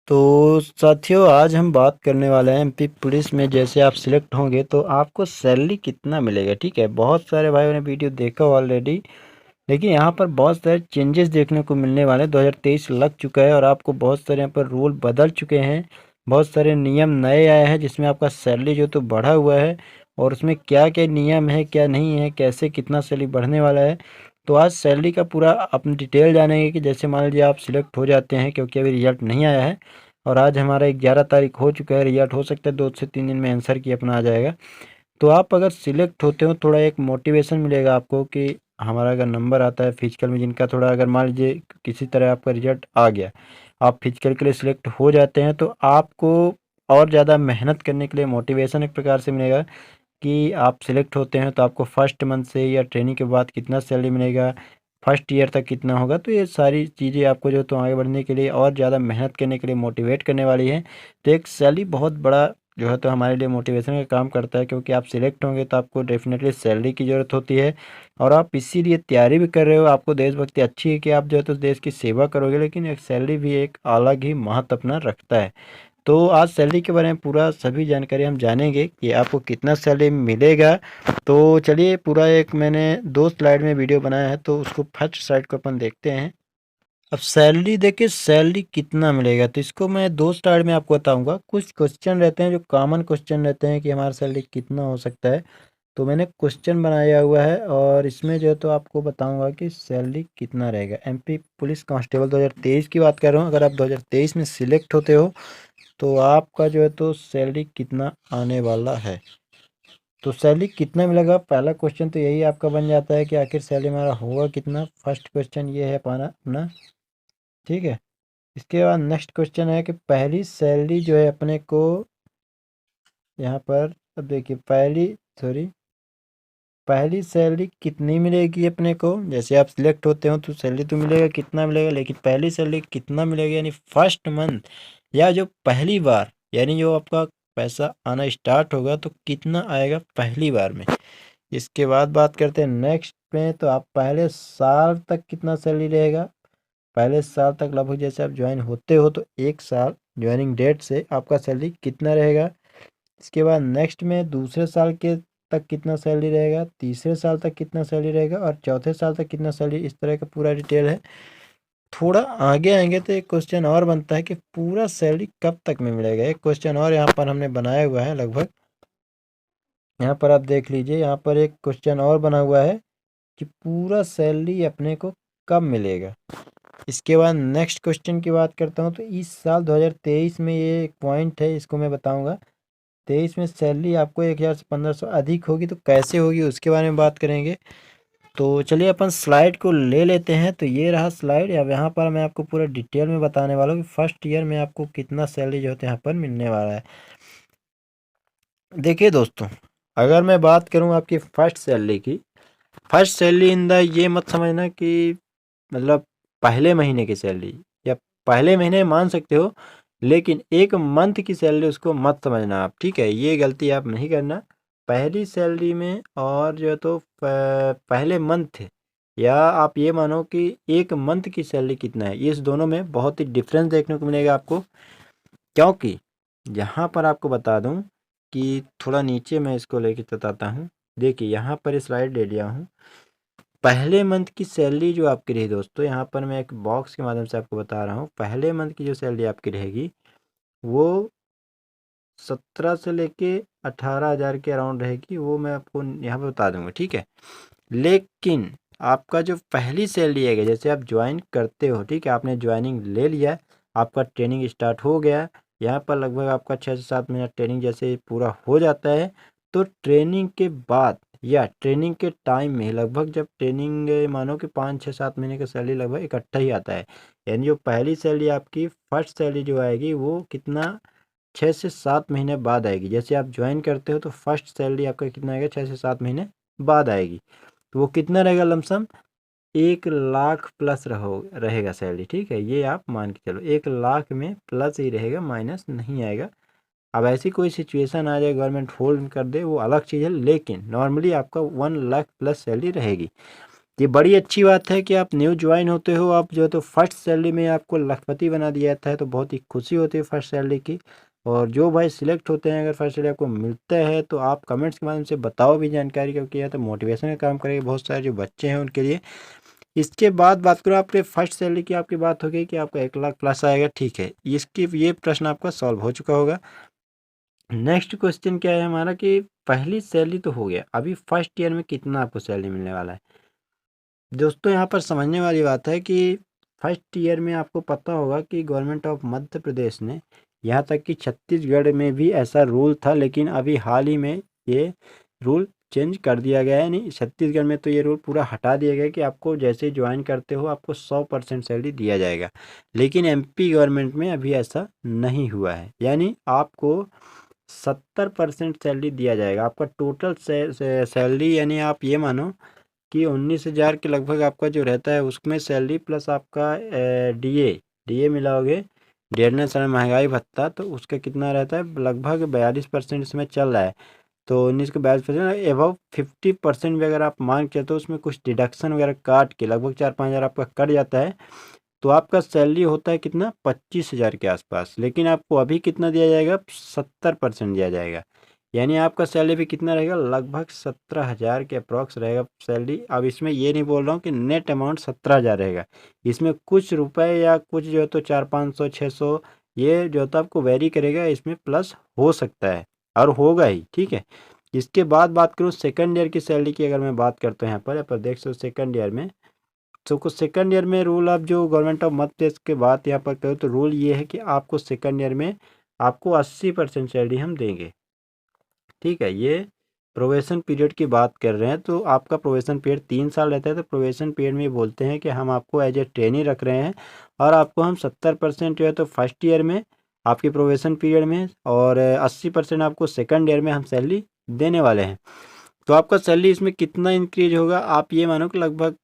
तो साथियों, आज हम बात करने वाले हैं एमपी पुलिस में जैसे आप सिलेक्ट होंगे तो आपको सैलरी कितना मिलेगा। ठीक है, बहुत सारे भाइयों ने वीडियो देखा ऑलरेडी, लेकिन यहाँ पर बहुत सारे चेंजेस देखने को मिलने वाले हैं। 2023 लग चुका है और आपको बहुत सारे यहाँ पर रूल बदल चुके हैं, बहुत सारे नियम नए आए हैं जिसमें आपका सैलरी जो तो बढ़ा हुआ है। और उसमें क्या क्या नियम है, क्या नहीं है, कैसे कितना सैलरी बढ़ने वाला है, तो आज सैलरी का पूरा अपनी डिटेल जानेंगे। कि जैसे मान लीजिए आप सिलेक्ट हो जाते हैं, क्योंकि अभी रिजल्ट नहीं आया है और आज हमारा 11 तारीख हो चुका है। रिजल्ट हो सकता है 2 से 3 दिन में आंसर की अपना आ जाएगा। तो आप अगर सिलेक्ट होते हो, थोड़ा एक मोटिवेशन मिलेगा आपको कि हमारा अगर नंबर आता है फिजिकल में, जिनका थोड़ा अगर मान लीजिए किसी तरह आपका रिजल्ट आ गया, आप फिजिकल के लिए सिलेक्ट हो जाते हैं, तो आपको और ज़्यादा मेहनत करने के लिए मोटिवेशन एक प्रकार से मिलेगा। कि आप सिलेक्ट होते हैं तो आपको फर्स्ट मंथ से या ट्रेनिंग के बाद कितना सैलरी मिलेगा, फर्स्ट ईयर तक कितना होगा। तो ये सारी चीज़ें आपको जो तो आगे बढ़ने के लिए और ज़्यादा मेहनत करने के लिए मोटिवेट करने वाली है। तो एक सैलरी बहुत बड़ा जो है तो हमारे लिए मोटिवेशन का काम करता है, क्योंकि आप सिलेक्ट होंगे तो आपको डेफिनेटली सैलरी की ज़रूरत होती है। और आप इसीलिए तैयारी भी कर रहे हो, आपको देशभक्ति अच्छी है कि आप जो है तो देश की सेवा करोगे, लेकिन एक सैलरी भी एक अलग ही महत्व अपना रखता है। तो आज सैलरी के बारे में पूरा सभी जानकारी हम जानेंगे कि आपको कितना सैलरी मिलेगा। तो चलिए, पूरा एक मैंने 2 स्लाइड में वीडियो बनाया है, तो उसको फर्स्ट स्लाइड को अपन देखते हैं। अब सैलरी देखिए, सैलरी कितना मिलेगा तो इसको मैं 2 स्लाइड में आपको बताऊंगा। कुछ क्वेश्चन रहते हैं जो कॉमन क्वेश्चन रहते हैं कि हमारा सैलरी कितना हो सकता है, तो मैंने क्वेश्चन बनाया हुआ है और इसमें जो है तो आपको बताऊंगा कि सैलरी कितना रहेगा। एमपी पुलिस कांस्टेबल 2023 की बात कर रहा हूँ। अगर आप 2023 में सिलेक्ट होते हो तो आपका जो है तो सैलरी कितना आने वाला है। तो सैलरी कितना मिलेगा, पहला क्वेश्चन तो यही आपका बन जाता है कि आखिर सैलरी हमारा होगा कितना। फर्स्ट क्वेश्चन ये है पाना अपना। ठीक है, इसके बाद नेक्स्ट क्वेश्चन है कि पहली सैलरी जो है अपने को यहाँ पर, अब देखिए पहली सैलरी कितनी मिलेगी अपने को। जैसे आप सिलेक्ट होते हो तो सैलरी तो मिलेगा, कितना मिलेगा, लेकिन पहली सैलरी कितना मिलेगा यानी फर्स्ट मंथ या जो पहली बार, यानी जो आपका पैसा आना स्टार्ट होगा तो कितना आएगा पहली बार में। इसके बाद बात करते हैं नेक्स्ट में, तो आप पहले साल तक कितना सैलरी रहेगा। पहले साल तक लगभग जैसे आप ज्वाइन होते हो तो 1 साल ज्वाइनिंग डेट से आपका सैलरी कितना रहेगा। इसके बाद नेक्स्ट में दूसरे साल के तक कितना सैलरी रहेगा, तीसरे साल तक कितना सैलरी रहेगा और चौथे साल तक कितना सैलरी। इस तरह का पूरा डिटेल है। थोड़ा आगे आएंगे तो एक क्वेश्चन और बनता है कि पूरा सैलरी कब तक में मिलेगा। एक क्वेश्चन और यहाँ पर हमने बनाया हुआ है लगभग, यहाँ पर आप देख लीजिए। यहाँ पर एक क्वेश्चन और बना हुआ है कि पूरा सैलरी अपने को कब मिलेगा। इसके बाद नेक्स्ट क्वेश्चन की बात करता हूँ, तो इस साल 2023 में ये एक पॉइंट है, इसको मैं बताऊंगा। 23 में सैलरी आपको 1000 से 1500 अधिक होगी तो कैसे होगी उसके बारे में बात करेंगे। तो चलिए अपन स्लाइड को ले लेते हैं। तो ये रहा स्लाइड। अब यहाँ पर मैं आपको पूरा डिटेल में बताने वाला हूँ कि फर्स्ट ईयर में आपको कितना सैलरी जो है यहाँ पर मिलने वाला है। देखिए दोस्तों, अगर मैं बात करूँ आपकी फर्स्ट सैलरी की, फर्स्ट सैलरी इन द ये मत समझना कि मतलब पहले महीने की सैलरी या पहले महीने मान सकते हो, लेकिन एक मंथ की सैलरी उसको मत समझना आप। ठीक है, ये गलती आप नहीं करना। पहली सैलरी में और जो है तो पहले मंथ, या आप ये मानो कि एक मंथ की सैलरी कितना है, इस दोनों में बहुत ही डिफरेंस देखने को मिलेगा आपको। क्योंकि यहाँ पर आपको बता दूँ कि थोड़ा नीचे मैं इसको लेके बताता हूँ। देखिए यहाँ पर स्लाइड ले लिया हूँ। पहले मंथ की सैलरी जो आपकी रही दोस्तों, यहाँ पर मैं एक बॉक्स के माध्यम से आपको बता रहा हूँ। पहले मंथ की जो सैलरी आपकी रहेगी वो 17 से लेके 18,000 के अराउंड रहेगी। वो मैं आपको यहाँ पे बता दूंगा। ठीक है, लेकिन आपका जो पहली सैलरी है, जैसे आप ज्वाइन करते हो, ठीक है, आपने ज्वाइनिंग ले लिया, आपका ट्रेनिंग स्टार्ट हो गया, यहाँ पर लगभग आपका 6 से 7 महीना ट्रेनिंग जैसे पूरा हो जाता है, तो ट्रेनिंग के बाद या ट्रेनिंग के टाइम में लगभग जब ट्रेनिंग मानो कि 5 6 7 महीने का सैलरी लगभग इकट्ठा ही आता है। यानी जो पहली सैलरी आपकी फर्स्ट सैलरी जो आएगी वो कितना 6 से 7 महीने बाद आएगी। जैसे आप ज्वाइन करते हो तो फर्स्ट सैलरी आपका कितना आएगा, 6 से 7 महीने बाद आएगी। तो वो कितना रहेगा, लमसम 1 लाख प्लस रहेगा सैलरी। ठीक है, ये आप मान के चलो 1 लाख में प्लस ही रहेगा, माइनस नहीं आएगा। अब ऐसी कोई सिचुएशन आ जाए गवर्नमेंट होल्ड कर दे वो अलग चीज़ है, लेकिन नॉर्मली आपका 1 लाख प्लस सैलरी रहेगी। ये बड़ी अच्छी बात है कि आप न्यू ज्वाइन होते हो, आप जो है तो फर्स्ट सैलरी में आपको लखपति बना दिया जाता है, तो बहुत ही खुशी होती है फर्स्ट सैलरी की। और जो भाई सिलेक्ट होते हैं, अगर फर्स्ट सैलरी आपको मिलता है तो आप कमेंट्स के माध्यम से बताओ भी जानकारी, क्योंकि यह तो मोटिवेशन का काम करेगा बहुत सारे जो बच्चे हैं उनके लिए। इसके बाद बात करो आपके फर्स्ट सैलरी की, आपकी बात हो गई कि आपका 1 लाख प्लस आएगा, ठीक है, इसकी ये प्रश्न आपका सॉल्व हो चुका होगा। नेक्स्ट क्वेश्चन क्या है हमारा कि पहली सैलरी तो हो गया, अभी फर्स्ट ईयर में कितना आपको सैलरी मिलने वाला है। दोस्तों यहाँ पर समझने वाली बात है कि फर्स्ट ईयर में आपको पता होगा कि गवर्नमेंट ऑफ मध्य प्रदेश ने, यहाँ तक कि छत्तीसगढ़ में भी ऐसा रूल था, लेकिन अभी हाल ही में ये रूल चेंज कर दिया गया है। नहीं, छत्तीसगढ़ में तो ये रूल पूरा हटा दिया गया कि आपको जैसे ही ज्वाइन करते हो आपको 100% सैलरी दिया जाएगा, लेकिन एमपी गवर्नमेंट में अभी ऐसा नहीं हुआ है। यानी आपको 70% सैलरी दिया जाएगा, आपका टोटल सैलरी, यानी आप ये मानो कि 19,000 के लगभग आपका जो रहता है उसमें सैलरी प्लस आपका डीए डीए मिलाओगे, डेढ़ने साल महंगाई भत्ता, तो उसका कितना रहता है, लगभग 42% इसमें चल रहा है। तो 19 को 42% एबव 50% भी अगर आप मान के चलते हो, उसमें कुछ डिडक्शन वगैरह काट के लगभग 4-5 हज़ार आपका कट जाता है, तो आपका सैलरी होता है कितना, 25,000 के आसपास। लेकिन आपको अभी कितना दिया जाएगा, 70% दिया जाएगा, यानी आपका सैलरी भी कितना रहेगा, लगभग 17,000 के अप्रॉक्स रहेगा सैलरी। अब इसमें ये नहीं बोल रहा हूँ कि नेट अमाउंट 17,000 रहेगा, इसमें कुछ रुपए या कुछ जो है तो 400-500 600 ये जो है तो आपको वेरी करेगा, इसमें प्लस हो सकता है और होगा ही, ठीक है। इसके बाद बात करूँ सेकंड ईयर की सैलरी की, अगर मैं बात करता हूँ यहाँ पर देख सकते सेकंड ईयर में, तो कुछ सेकंड ईयर में रूल, आप जो गवर्नमेंट ऑफ मध्य प्रदेश के बात यहाँ पर करो तो रूल ये है कि आपको सेकंड ईयर में आपको 80% सैलरी हम देंगे, ठीक है। ये प्रोबेशन पीरियड की बात कर रहे हैं, तो आपका प्रोबेशन पीरियड 3 साल रहता है, तो प्रोबेशन पीरियड में बोलते हैं कि हम आपको एज ए ट्रेनी रख रहे हैं और आपको हम 70% जो है तो फर्स्ट ईयर में आपके प्रोबेशन पीरियड में और 80% आपको सेकंड ईयर में हम सैलरी देने वाले हैं। तो आपका सैलरी इसमें कितना इंक्रीज होगा, आप ये मानो कि लगभग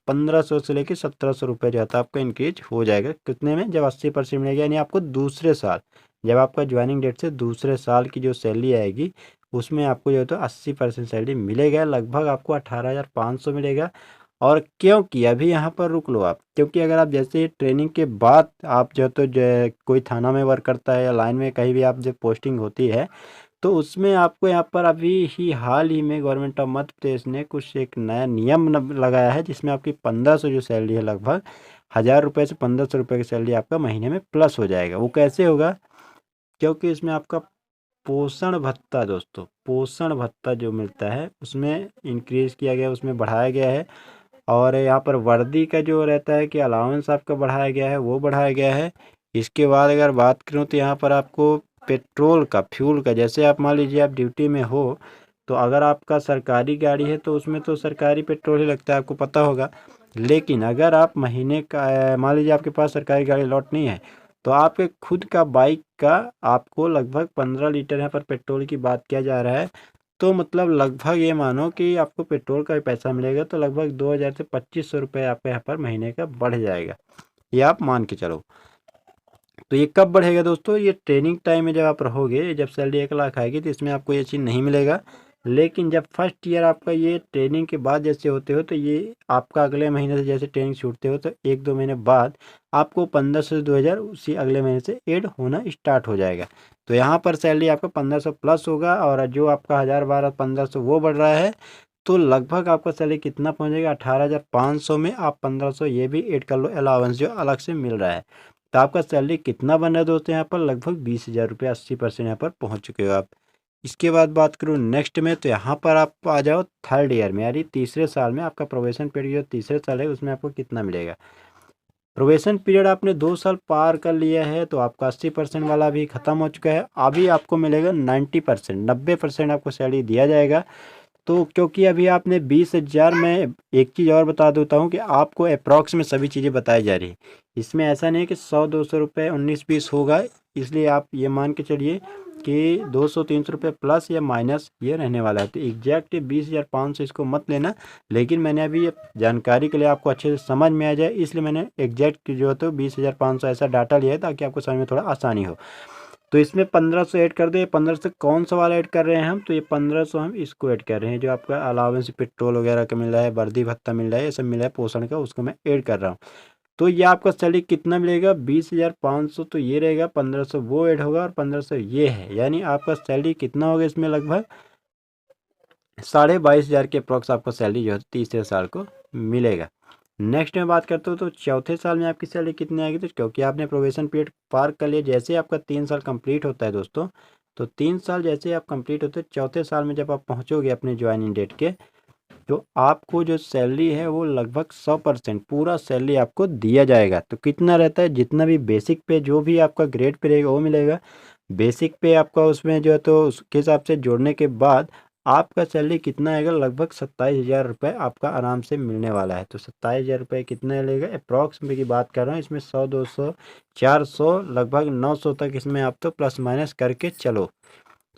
1500 से लेकर 1700 रुपये जो है आपका इंक्रीज हो जाएगा, कितने में, जब 80% मिलेगा, यानी आपको दूसरे साल, जब आपका ज्वाइनिंग डेट से दूसरे साल की जो सैलरी आएगी उसमें आपको जो है तो 80% सैलरी मिलेगा, लगभग आपको 18,500 मिलेगा। और क्योंकि अभी यहाँ पर रुक लो आप, क्योंकि अगर आप जैसे ट्रेनिंग के बाद आप जो तो कोई थाना में वर्क करता है या लाइन में कहीं भी आप जब पोस्टिंग होती है, तो उसमें आपको यहाँ पर अभी ही हाल ही में गवर्नमेंट ऑफ मध्य प्रदेश ने कुछ एक नया नियम लगाया है, जिसमें आपकी 1500 जो सैलरी है, लगभग 1,000 रुपये से 1500 रुपये की सैलरी आपका महीने में प्लस हो जाएगा। वो कैसे होगा, क्योंकि इसमें आपका पोषण भत्ता, दोस्तों पोषण भत्ता जो मिलता है उसमें इंक्रीज किया गया, उसमें बढ़ाया गया है। और यहाँ पर वर्दी का जो रहता है कि अलाउंस आपका बढ़ाया गया है, वो बढ़ाया गया है। इसके बाद अगर बात करूँ तो यहाँ पर आपको पेट्रोल का, फ्यूल का, जैसे आप मान लीजिए आप ड्यूटी में हो, तो अगर आपका सरकारी गाड़ी है तो उसमें तो सरकारी पेट्रोल ही लगता है, आपको पता होगा। लेकिन अगर आप महीने का मान लीजिए आपके पास सरकारी गाड़ी लॉट नहीं है, तो आपके खुद का बाइक का आपको लगभग 15 लीटर यहाँ पर पेट्रोल की बात किया जा रहा है, तो मतलब लगभग ये मानो कि आपको पेट्रोल का भी पैसा मिलेगा, तो लगभग 2,000 से 2,500 रुपये आपके यहाँ पर महीने का बढ़ जाएगा, ये आप मान के चलो। तो ये कब बढ़ेगा दोस्तों, ये ट्रेनिंग टाइम में जब आप रहोगे, जब सैलरी 1 लाख आएगी तो इसमें आपको ये चीज़ नहीं मिलेगा। लेकिन जब फर्स्ट ईयर आपका ये ट्रेनिंग के बाद जैसे होते हो, तो ये आपका अगले महीने से जैसे ट्रेनिंग छूटते हो तो 1-2 महीने बाद आपको 1500 से 2,000 उसी अगले महीने से ऐड होना स्टार्ट हो जाएगा। तो यहाँ पर सैलरी आपका 1500 प्लस होगा, और जो आपका 1,000 12 1500 वो बढ़ रहा है, तो लगभग आपका सैलरी कितना पहुँचेगा, 18,500 में आप 1500 ये भी ऐड कर लो, अलाउंस जो अलग से मिल रहा है। तो आपका सैलरी कितना बन रहा है दोस्तों, यहाँ पर लगभग 20,000 रुपये, 80% यहाँ पर पहुँच चुके हो आप। इसके बाद बात करूँ नेक्स्ट में, तो यहाँ पर आप आ जाओ थर्ड ईयर में, यानी तीसरे साल में आपका प्रोबेशन पीरियड जो तीसरे साल है उसमें आपको कितना मिलेगा। प्रोबेशन पीरियड आपने 2 साल पार कर लिया है, तो आपका 80% वाला भी ख़त्म हो चुका है, अभी आपको मिलेगा 90%, 90% आपको सैलरी दिया जाएगा। तो क्योंकि अभी आपने 20,000 में, एक चीज़ और बता देता हूँ कि आपको अप्रॉक्स में सभी चीज़ें बताई जा रही है, इसमें ऐसा नहीं है कि 100-200 रुपये 19-20 होगा, इसलिए आप ये मान के चलिए कि 200-300 रुपये प्लस या माइनस ये रहने वाला है। तो एग्जैक्ट 20,500 इसको मत लेना, लेकिन मैंने अभी ये जानकारी के लिए आपको अच्छे से समझ में आ जाए, इसलिए मैंने एग्जैक्ट जो है तो 20,500 ऐसा डाटा लिया है, ताकि आपको समझ में थोड़ा आसानी हो। तो इसमें 1500 ऐड कर दे। 1500 कौन सा वाला ऐड कर रहे हैं हम, तो ये 1500 हम इसको ऐड कर रहे हैं, जो आपका अलावेंस पेट्रोल वगैरह का मिल रहा है, वर्दी भत्ता मिल रहा है, ये सब मिल रहा है पोषण का, उसको मैं ऐड कर रहा हूँ। तो ये आपका सैलरी कितना मिलेगा, 20,500, तो ये रहेगा 1500 वो ऐड होगा और 1500 ये है, यानी आपका सैलरी कितना होगा इसमें, लगभग 22,500 के अप्रॉक्स आपको सैलरी जो है तीसरे साल को मिलेगा। नेक्स्ट में बात करते हो तो चौथे साल में आपकी सैलरी कितनी आएगी, तो क्योंकि आपने प्रोबेशन पीरियड पार कर लिया, जैसे आपका 3 साल कंप्लीट होता है दोस्तों, तो 3 साल जैसे आप कंप्लीट होते हैं, चौथे साल में जब आप पहुंचोगे अपने ज्वाइनिंग डेट के, तो आपको जो सैलरी है वो लगभग 100% पूरा सैलरी आपको दिया जाएगा। तो कितना रहता है, जितना भी बेसिक पे जो भी आपका ग्रेड पे रहेगा वो मिलेगा। बेसिक पे आपका उसमें जो है तो उसके हिसाब से जोड़ने के बाद आपका सैलरी कितना आएगा, लगभग 27,000 रुपये आपका आराम से मिलने वाला है। तो 27,000 रुपये कितना लेगा अप्रॉक्स में की बात कर रहा हूँ, इसमें 100 200 400 लगभग 900 तक इसमें आप तो प्लस माइनस करके चलो,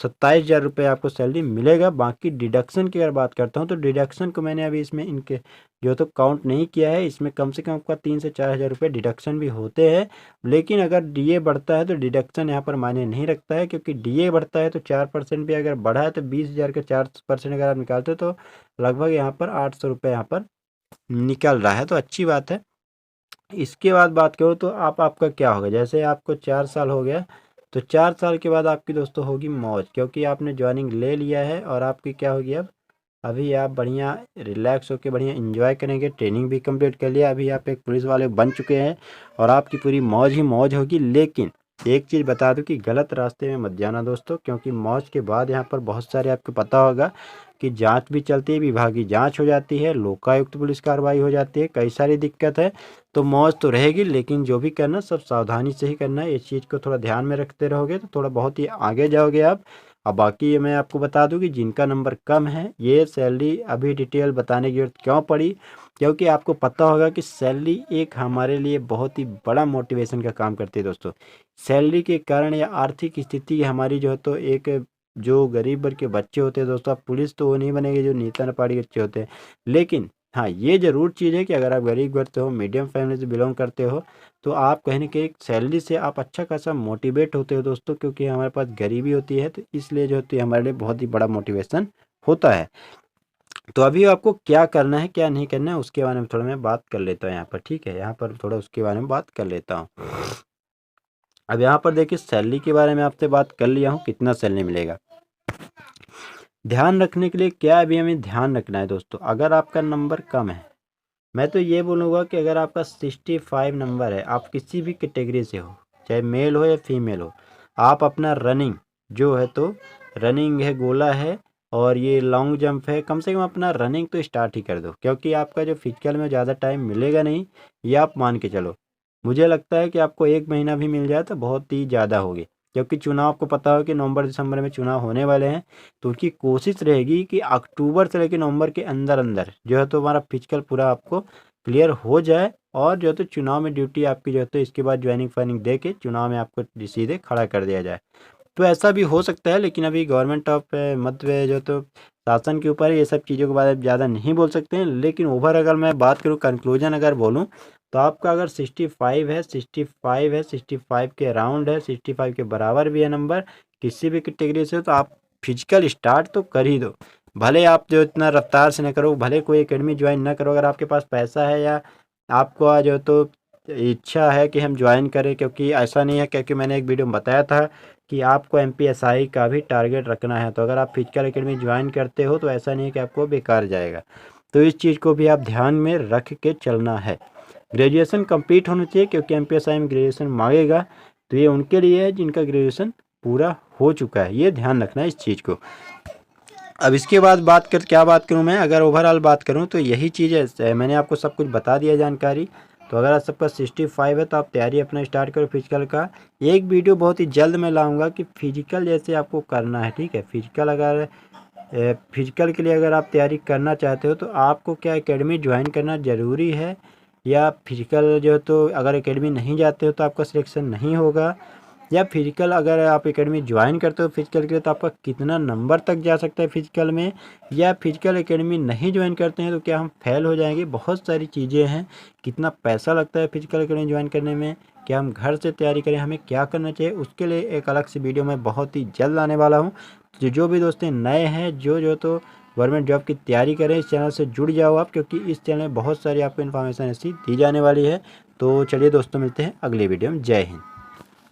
27,000 रुपये आपको सैलरी मिलेगा। बाकी डिडक्शन की अगर बात करता हूँ तो डिडक्शन को मैंने अभी इसमें इनके जो तो काउंट नहीं किया है, इसमें कम से कम आपका 3 से 4 हज़ार रुपये डिडक्शन भी होते हैं। लेकिन अगर डीए बढ़ता है तो डिडक्शन यहाँ पर मायने नहीं रखता है, क्योंकि डीए बढ़ता है तो 4% भी अगर बढ़ा है तो 20,000 का 4% अगर आप निकालते हो तो लगभग यहाँ पर 800 रुपये यहाँ पर निकल रहा है, तो अच्छी बात है। इसके बाद बात करो तो आपका क्या होगा, जैसे आपको 4 साल हो गया, तो 4 साल के बाद आपकी दोस्तों होगी मौज, क्योंकि आपने ज्वाइनिंग ले लिया है और आपकी क्या होगी, अब अभी आप बढ़िया रिलैक्स होकर बढ़िया एंजॉय करेंगे। ट्रेनिंग भी कंप्लीट कर लिया, अभी आप एक पुलिस वाले बन चुके हैं और आपकी पूरी मौज ही मौज होगी। लेकिन एक चीज़ बता दूं कि गलत रास्ते में मत जाना दोस्तों, क्योंकि मौज के बाद यहाँ पर बहुत सारे आपको पता होगा कि जांच भी चलती है, विभागीय जांच हो जाती है, लोकायुक्त पुलिस कार्रवाई हो जाती है, कई सारी दिक्कत है। तो मौज तो रहेगी, लेकिन जो भी करना सब सावधानी से ही करना है। इस चीज़ को थोड़ा ध्यान में रखते रहोगे तो थोड़ा बहुत ही आगे जाओगे आप। अब बाकी ये मैं आपको बता दूं कि जिनका नंबर कम है, ये सैलरी अभी डिटेल बताने की जरूरत क्यों पड़ी, क्योंकि आपको पता होगा कि सैलरी एक हमारे लिए बहुत ही बड़ा मोटिवेशन का काम करती है दोस्तों। सैलरी के कारण या आर्थिक स्थिति हमारी जो है तो एक जो गरीब वर्ग के बच्चे होते हैं दोस्तों, आप पुलिस तो वो नहीं बनेंगे जो नीता नपाड़ी बच्चे होते हैं, लेकिन हाँ ये ज़रूर चीज़ है कि अगर आप गरीब घर से हो, मीडियम फैमिली से बिलोंग करते हो, तो आप कहीं ना कहीं सैलरी से आप अच्छा खासा मोटिवेट होते हो दोस्तों, क्योंकि हमारे पास गरीबी होती है, तो इसलिए जो होती है हमारे लिए बहुत ही बड़ा मोटिवेशन होता है। तो अभी आपको क्या करना है क्या नहीं करना है उसके बारे में थोड़ा मैं बात कर लेता हूँ यहाँ पर, ठीक है, यहाँ पर थोड़ा उसके बारे में बात कर लेता हूँ। अब यहाँ पर देखिए सैलरी के बारे में आपसे बात कर लिया हूँ, कितना सैलरी मिलेगा। ध्यान रखने के लिए क्या अभी हमें ध्यान रखना है दोस्तों, अगर आपका नंबर कम है, मैं तो ये बोलूँगा कि अगर आपका 65 नंबर है, आप किसी भी कैटेगरी से हो, चाहे मेल हो या फीमेल हो, आप अपना रनिंग जो है तो रनिंग है, गोला है और ये लॉन्ग जंप है, कम से कम अपना रनिंग तो स्टार्ट ही कर दो, क्योंकि आपका जो फिजिकल में ज़्यादा टाइम मिलेगा नहीं, ये आप मान के चलो। मुझे लगता है कि आपको 1 महीना भी मिल जाए तो बहुत ही ज़्यादा होगी, क्योंकि चुनाव आपको पता हो कि नवंबर दिसंबर में चुनाव होने वाले हैं। तो उनकी कोशिश रहेगी कि अक्टूबर से लेकर नवंबर के अंदर अंदर जो है तो हमारा फिजिकल पूरा आपको क्लियर हो जाए, और जो है तो चुनाव में ड्यूटी आपकी जो है तो इसके बाद ज्वाइनिंग फाइनिंग दे के चुनाव में आपको सीधे खड़ा कर दिया जाए। तो ऐसा भी हो सकता है, लेकिन अभी गवर्नमेंट ऑफ मध्य जो तो शासन के ऊपर है, ये सब चीज़ों के बारे में ज़्यादा नहीं बोल सकते हैं। लेकिन ओवर अगर मैं बात करूँ, कंक्लूजन अगर बोलूँ, तो आपका अगर 65 है, 65 है, 65 के अराउंड है, 65 के बराबर भी है नंबर किसी भी कैटेगरी से, तो आप फिजिकल स्टार्ट तो कर ही दो। भले आप जो इतना रफ्तार से न करो, भले कोई एकेडमी ज्वाइन ना करो, अगर आपके पास पैसा है या आपको जो तो इच्छा है कि हम ज्वाइन करें, क्योंकि ऐसा नहीं है, क्योंकि मैंने एक वीडियो में बताया था कि आपको एमपीएसआई का भी टारगेट रखना है। तो अगर आप फिजिकल एकेडमी ज्वाइन करते हो तो ऐसा नहीं है कि आपको बेकार जाएगा, तो इस चीज़ को भी आप ध्यान में रख के चलना है। ग्रेजुएशन कंप्लीट होना चाहिए, क्योंकि एमपीएसआई में ग्रेजुएशन मांगेगा, तो ये उनके लिए है जिनका ग्रेजुएशन पूरा हो चुका है, ये ध्यान रखना है इस चीज़ को। अब इसके बाद क्या बात करूं मैं, अगर ओवरऑल बात करूं तो यही चीज़ है, मैंने आपको सब कुछ बता दिया जानकारी। तो अगर आप सबका 65 है तो आप तैयारी अपना स्टार्ट करो फिजिकल का। एक वीडियो बहुत ही जल्द मैं लाऊंगा कि फिजिकल जैसे आपको करना है, ठीक है। फिजिकल अगर फिजिकल के लिए अगर आप तैयारी करना चाहते हो तो आपको क्या एकेडमी ज्वाइन करना ज़रूरी है, या फिजिकल जो है तो अगर एकेडमी नहीं जाते हो तो आपका सिलेक्शन नहीं होगा, या फिजिकल अगर आप एकेडमी ज्वाइन करते हो फिजिकल के लिए तो आपका कितना नंबर तक जा सकता है फिजिकल में, या फिजिकल एकेडमी नहीं ज्वाइन करते हैं तो क्या हम फेल हो जाएंगे। बहुत सारी चीज़ें हैं, कितना पैसा लगता है फिजिकल एकेडमी ज्वाइन करने में, कि हम घर से तैयारी करें, हमें क्या करना चाहिए, उसके लिए एक अलग से वीडियो मैं बहुत ही जल्द आने वाला हूँ। जो भी दोस्त नए हैं, जो तो गवर्नमेंट जॉब की तैयारी करें, इस चैनल से जुड़ जाओ आप, क्योंकि इस चैनल में बहुत सारी आपको इन्फॉर्मेशन ऐसी दी जाने वाली है। तो चलिए दोस्तों, मिलते हैं अगले वीडियो में। जय हिंद।